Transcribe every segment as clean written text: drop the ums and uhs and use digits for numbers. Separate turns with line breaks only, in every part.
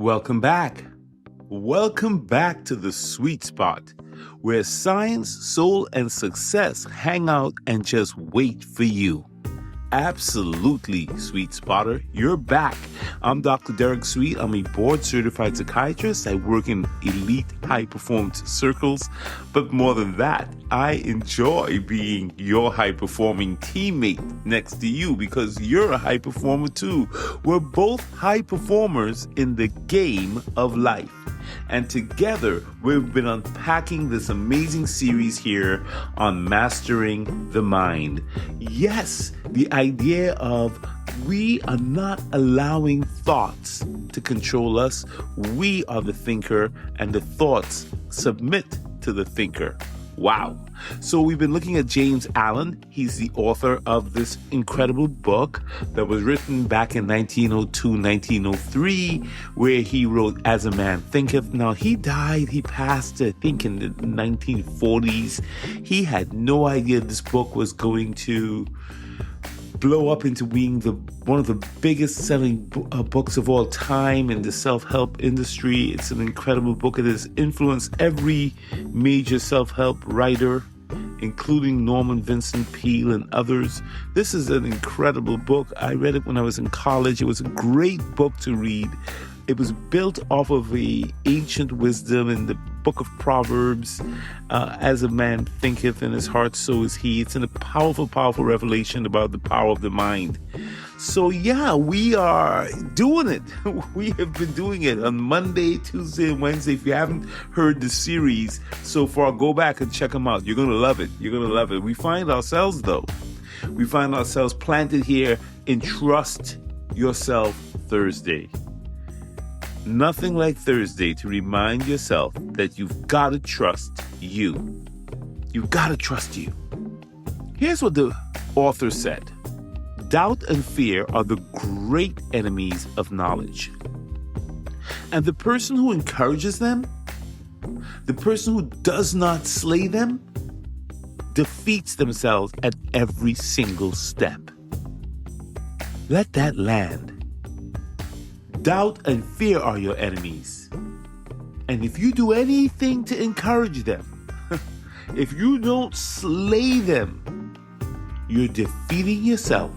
Welcome back. Welcome back to the sweet spot where science, soul, and success hang out and just wait for you. Absolutely, sweet spotter. You're back. I'm Dr. Derek Sweet. I'm a board-certified psychiatrist. I work in elite high-performance circles. But more than that, I enjoy being your high-performing teammate next to you because you're a high performer too. We're both high performers in the game of life. And together, we've been unpacking this amazing series here on mastering the mind. Yes, the idea of we are not allowing thoughts to control us. We are the thinker, and the thoughts submit to the thinker. Wow. So we've been looking at James Allen. He's the author of this incredible book that was written back in 1902, 1903, where he wrote As a Man Thinketh. Now, he died, he passed, I think, in the 1940s. He had no idea this book was going to blow up into being one of the biggest selling books of all time in the self-help industry. It's an incredible book. It has influenced every major self-help writer, including Norman Vincent Peale and others. This is an incredible book. I read it when I was in college. It was a great book to read. It was built off of the ancient wisdom in the book of Proverbs. As a man thinketh in his heart, so is he. It's a powerful, powerful revelation about the power of the mind. So yeah, we are doing it. We have been doing it on Monday, Tuesday, and Wednesday. If you haven't heard the series so far, go back and check them out. You're going to love it. You're going to love it. We find ourselves planted here in Trust Yourself Thursday. Nothing like Thursday to remind yourself that you've got to trust you. You've got to trust you. Here's what the author said. Doubt and fear are the great enemies of knowledge. And the person who encourages them, the person who does not slay them, defeats themselves at every single step. Let that land. Doubt and fear are your enemies. And if you do anything to encourage them, if you don't slay them, you're defeating yourself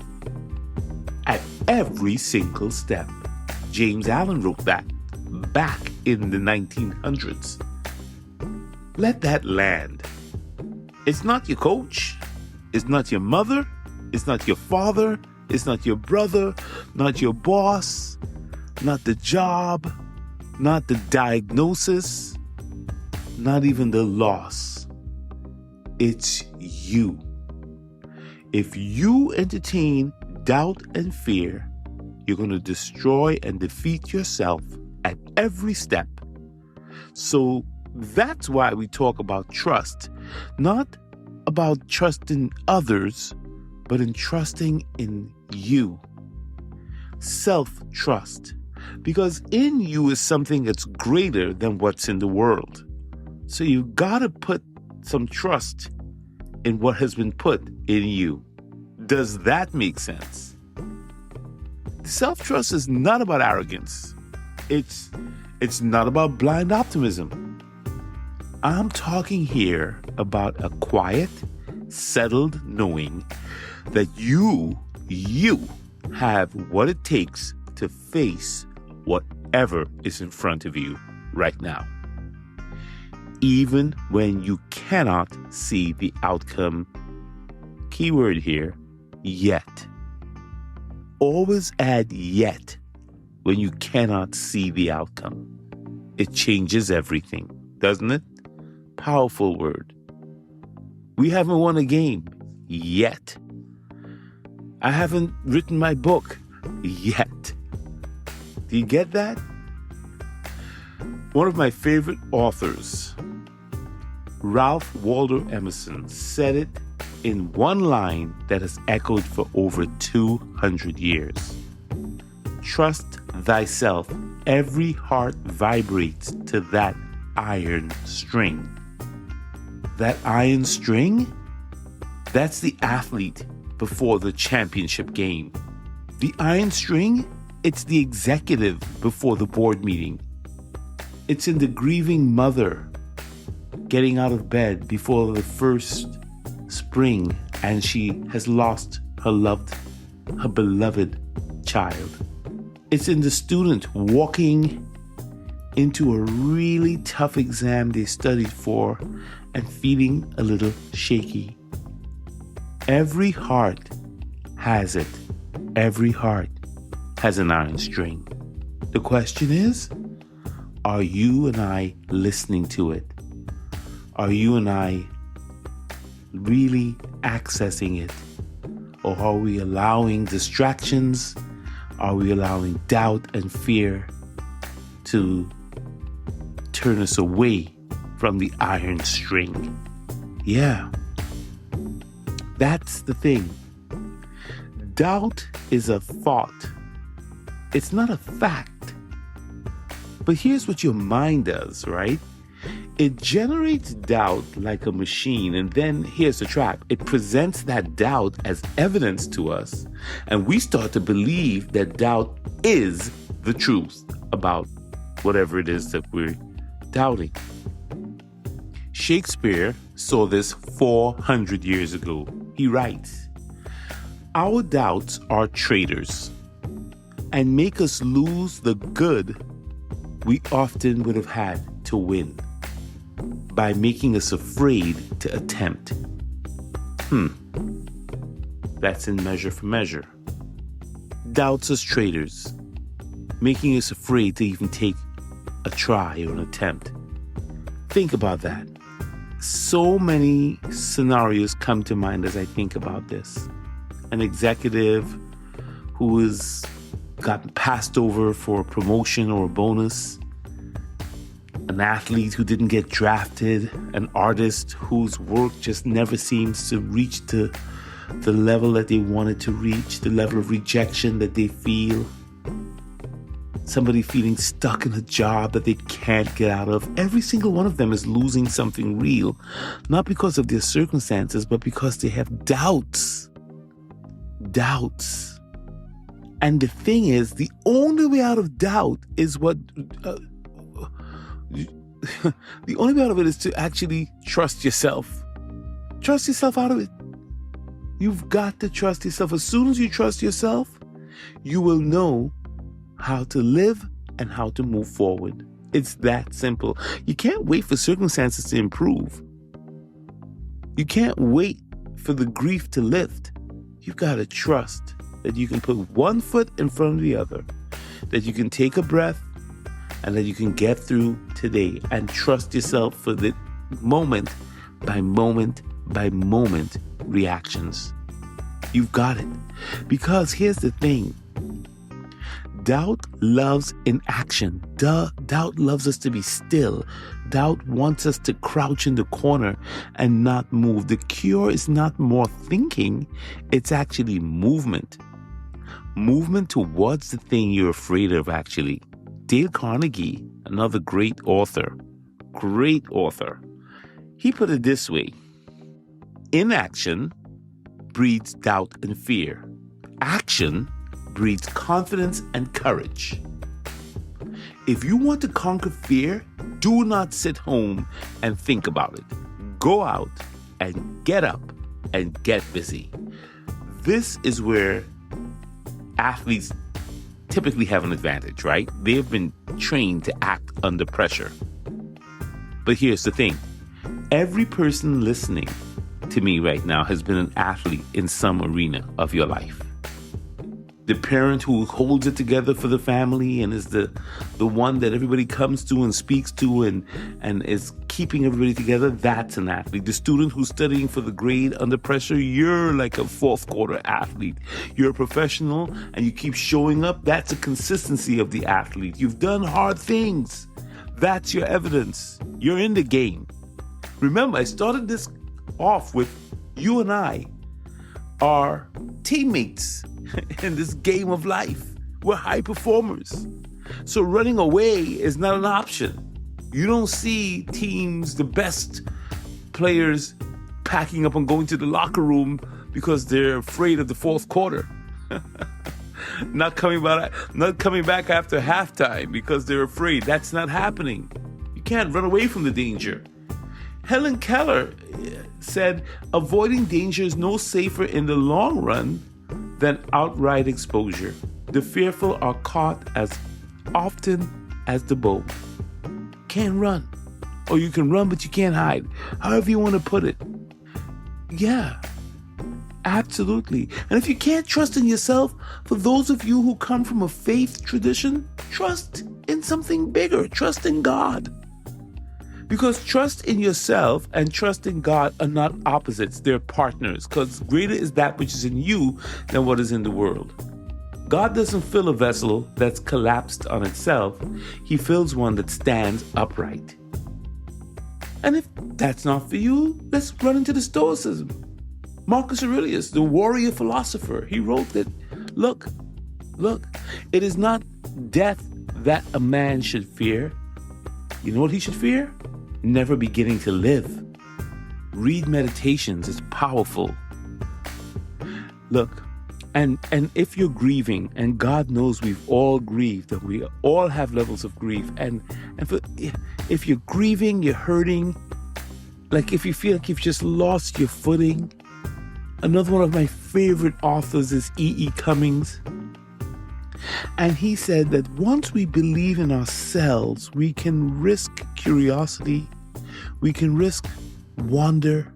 at every single step. James Allen wrote that back in the 1900s. Let that land. It's not your coach. It's not your mother. It's not your father. It's not your brother. Not your boss. Not the job, not the diagnosis, not even the loss. It's you. If you entertain doubt and fear, you're going to destroy and defeat yourself at every step. So that's why we talk about trust, not about trusting others, but in trusting in you. Self-trust. Because in you is something that's greater than what's in the world. So you've got to put some trust in what has been put in you. Does that make sense? Self-trust is not about arrogance. It's not about blind optimism. I'm talking here about a quiet, settled knowing that you have what it takes to face whatever is in front of you right now. Even when you cannot see the outcome, keyword here, yet. Always add yet when you cannot see the outcome. It changes everything, doesn't it? Powerful word. We haven't won a game yet. I haven't written my book yet. Do you get that? One of my favorite authors, Ralph Waldo Emerson, said it in one line that has echoed for over 200 years. Trust thyself. Every heart vibrates to that iron string. That iron string? That's the athlete before the championship game. The iron string It's the executive before the board meeting. It's in the grieving mother getting out of bed before the first spring and she has lost her beloved child. It's in the student walking into a really tough exam they studied for and feeling a little shaky. Every heart has it. Every heart has an iron string. The question is, are you and I listening to it? Are you and I really accessing it? Or are we allowing distractions? Are we allowing doubt and fear to turn us away from the iron string? Yeah, that's the thing. Doubt is a thought. It's not a fact. But here's what your mind does, right? It generates doubt like a machine, and then here's the trap. It presents that doubt as evidence to us, and we start to believe that doubt is the truth about whatever it is that we're doubting. Shakespeare saw this 400 years ago. He writes, "Our doubts are traitors and make us lose the good we often would have had to win by making us afraid to attempt." That's in Measure for Measure. Doubts as traitors, making us afraid to even take a try or an attempt. Think about that. So many scenarios come to mind as I think about this. An executive who has gotten passed over for a promotion or a bonus, an athlete who didn't get drafted, an artist whose work just never seems to reach the level that they wanted to reach, the level of rejection that they feel, somebody feeling stuck in a job that they can't get out of. Every single one of them is losing something real, not because of their circumstances, but because they have doubts. Doubts. And the thing is, the only way out of doubt is the only way out of it is to actually trust yourself. Trust yourself out of it. You've got to trust yourself. As soon as you trust yourself, you will know how to live and how to move forward. It's that simple. You can't wait for circumstances to improve. You can't wait for the grief to lift. You've got to trust that you can put one foot in front of the other, that you can take a breath, and that you can get through today, and trust yourself for the moment by moment by moment reactions. You've got it. Because here's the thing. Doubt loves inaction. Doubt loves us to be still. Doubt wants us to crouch in the corner and not move. The cure is not more thinking. It's actually movement. Movement towards the thing you're afraid of, actually. Dale Carnegie, another great author, he put it this way: inaction breeds doubt and fear. Action breeds confidence and courage. If you want to conquer fear, do not sit home and think about it. Go out and get up and get busy. This is where athletes typically have an advantage, right? They've been trained to act under pressure. But here's the thing. Every person listening to me right now has been an athlete in some arena of your life. The parent who holds it together for the family and is the one that everybody comes to and speaks to and is keeping everybody together, that's an athlete. The student who's studying for the grade under pressure, you're like a fourth quarter athlete. You're a professional and you keep showing up. That's a consistency of the athlete. You've done hard things. That's your evidence. You're in the game. Remember, I started this off with you and I are teammates in this game of life. We're high performers. So running away is not an option. You don't see teams, the best players, packing up and going to the locker room because they're afraid of the fourth quarter. not coming back after halftime because they're afraid. That's not happening. You can't run away from the danger. Helen Keller said, avoiding danger is no safer in the long run than outright exposure. The fearful are caught as often as the bold. Can't run. Or you can run, but you can't hide. However you want to put it. Yeah, absolutely. And if you can't trust in yourself, for those of you who come from a faith tradition, trust in something bigger. Trust in God. Because trust in yourself and trust in God are not opposites. They're partners. Because greater is that which is in you than what is in the world. God doesn't fill a vessel that's collapsed on itself. He fills one that stands upright. And if that's not for you, let's run into the Stoicism. Marcus Aurelius, the warrior philosopher, he wrote that, look, it is not death that a man should fear. You know what he should fear? Never beginning to live. Read Meditations, it's powerful. Look, and if you're grieving, and God knows we've all grieved, and we all have levels of grief, and if you're grieving, you're hurting, like if you feel like you've just lost your footing. Another one of my favorite authors is E.E. Cummings. And he said that once we believe in ourselves, we can risk curiosity, we can risk wonder,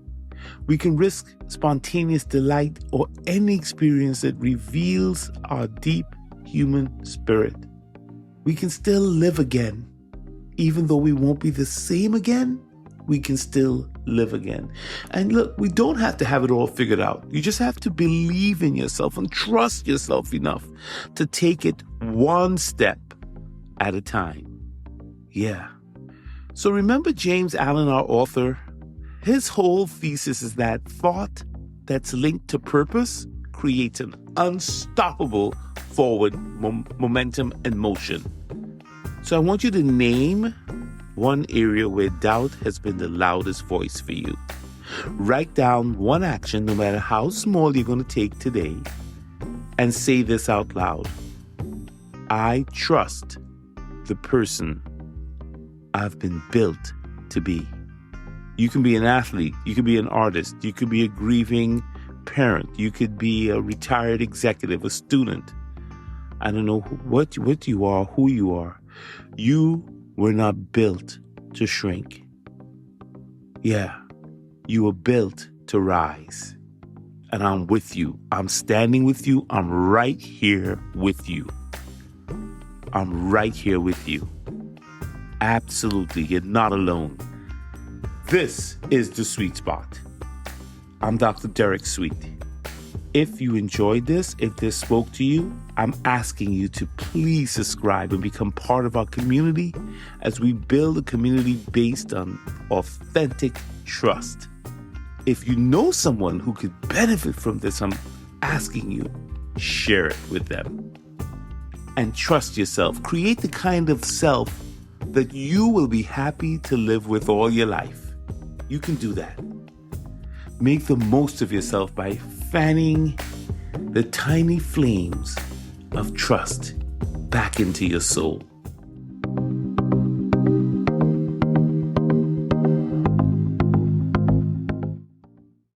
we can risk spontaneous delight or any experience that reveals our deep human spirit. We can still live again. Even though we won't be the same again, we can still live again. And look, we don't have to have it all figured out. You just have to believe in yourself and trust yourself enough to take it one step at a time. Yeah. So remember James Allen, our author? His whole thesis is that thought that's linked to purpose creates an unstoppable forward momentum and motion. So I want you to name one area where doubt has been the loudest voice for you. Write down one action, no matter how small, you're going to take today, and say this out loud. I trust the person I've been built to be. You can be an athlete. You can be an artist. You could be a grieving parent. You could be a retired executive, a student. I don't know what you are, who you are. You were not built to shrink. Yeah, you were built to rise. And I'm with you. I'm standing with you. I'm right here with you. I'm right here with you. Absolutely, you're not alone. This is The Sweet Spot. I'm Dr. Derek Sweet. If you enjoyed this, if this spoke to you, I'm asking you to please subscribe and become part of our community as we build a community based on authentic trust. If you know someone who could benefit from this, I'm asking you, share it with them. And trust yourself. Create the kind of self that you will be happy to live with all your life. You can do that. Make the most of yourself by fanning the tiny flames of trust back into your soul.